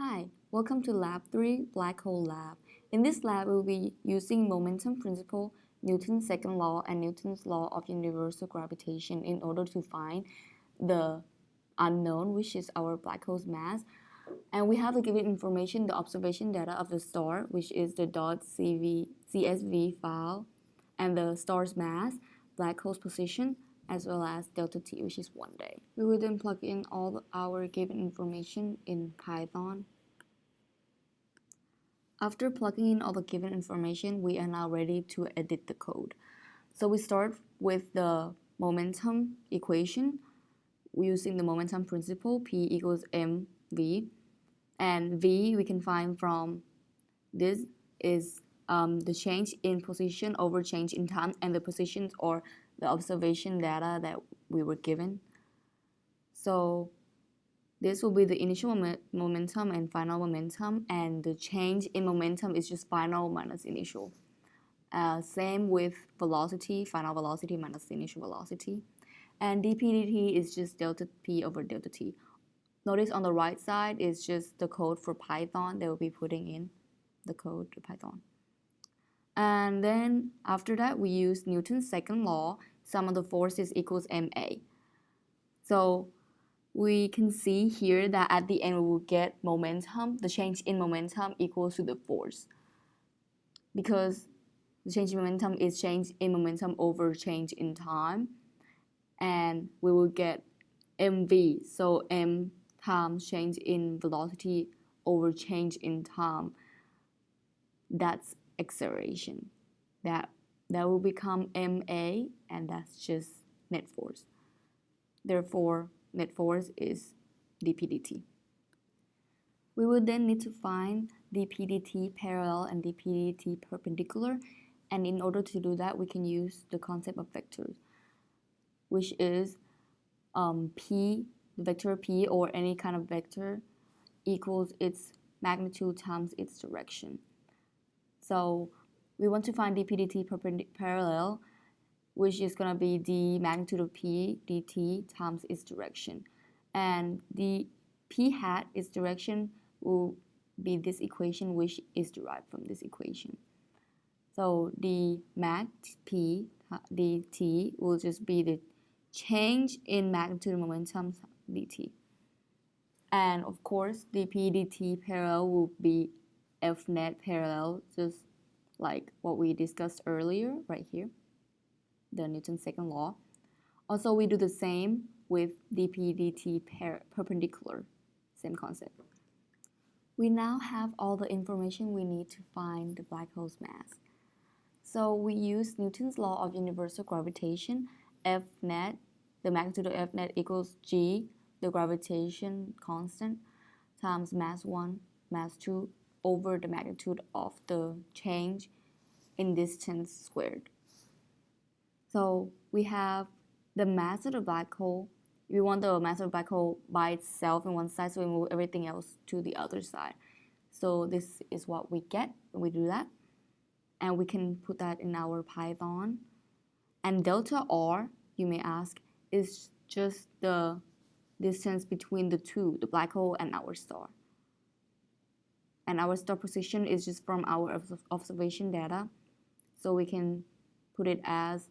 Hi, welcome to Lab 3, Black Hole Lab. In this lab, we'll be using momentum principle, Newton's second law, and Newton's law of universal gravitation in order to find the unknown, which is our black hole's mass. And we have the given information, the observation data of the star, which is the .csv file, and the star's mass, black hole's position, as well as delta t, which is 1 day. We will then plug in all our given information in Python. After plugging in all the given information, we are now ready to edit the code. So we start with the momentum equation using the momentum principle, P equals mv. And v we can find from this is the change in position over change in time, and the positions or the observation data that we were given. So this will be the initial momentum and final momentum, and the change in momentum is just final minus initial. Same with velocity, final velocity minus initial velocity. And dp dt is just delta p over delta t. Notice on the right side is just the code for Python. They will be putting in the code to Python. And then after that, we use Newton's second law, sum of the forces equals ma. So we can see here that at the end we will get momentum, the change in momentum equals to the force. Because the change in momentum is change in momentum over change in time. And we will get mv, so m times change in velocity over change in time. That's acceleration. That will become ma, and that's just net force. Therefore, net force is dp dt. We will then need to find dp dt parallel and dp dt perpendicular, and in order to do that, we can use the concept of vectors, which is p, the vector p, or any kind of vector equals its magnitude times its direction. So we want to find dp dt parallel, which is going to be the magnitude of p dt times its direction. And the p hat, its direction, will be this equation, which is derived from this equation. So the mag p dt will just be the change in magnitude of momentum dt. And of course, dp dt parallel will be f net parallel, just like what we discussed earlier right here, the Newton's second law. Also, we do the same with dp dt perpendicular, same concept. We now have all the information we need to find the black hole's mass. So we use Newton's law of universal gravitation, F net, the magnitude of F net equals g, the gravitation constant, times mass 1, mass 2, over the magnitude of the change in distance squared. So we have the mass of the black hole. We want the mass of the black hole by itself in one side, so we move everything else to the other side. So this is what we get when we do that. And we can put that in our Python. And delta r, you may ask, is just the distance between the two, the black hole and our star. And our star position is just from our observation data. So we can put it as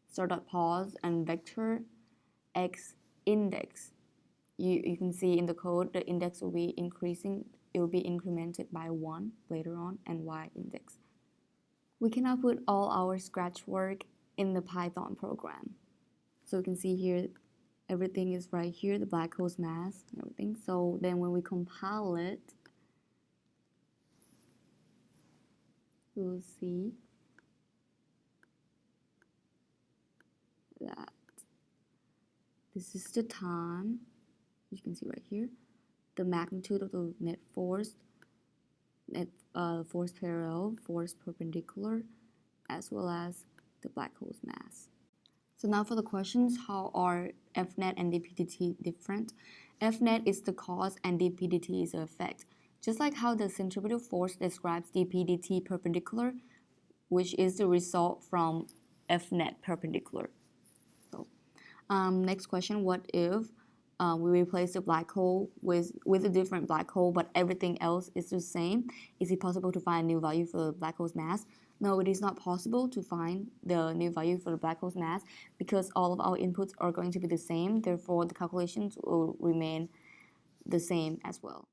star.pos and vector x index. You can see in the code the index will be increasing. It will be incremented by 1 later on, and y index. We can now put all our scratch work in the Python program. So you can see here, everything is right here, the black hole's mass and everything. So then when we compile it, we'll see that this is the time, you can see right here, the magnitude of the net force, force parallel, force perpendicular, as well as the black hole's mass. So now for the questions, how are F net and dp dt different? F net is the cause and dp dt is the effect. Just like how the centripetal force describes dp dt perpendicular, which is the result from F net perpendicular. So next question, what if we replace the black hole with a different black hole, but everything else is the same, is it possible to find a new value for the black hole's mass? No, it is not possible to find the new value for the black hole's mass because all of our inputs are going to be the same. Therefore, the calculations will remain the same as well.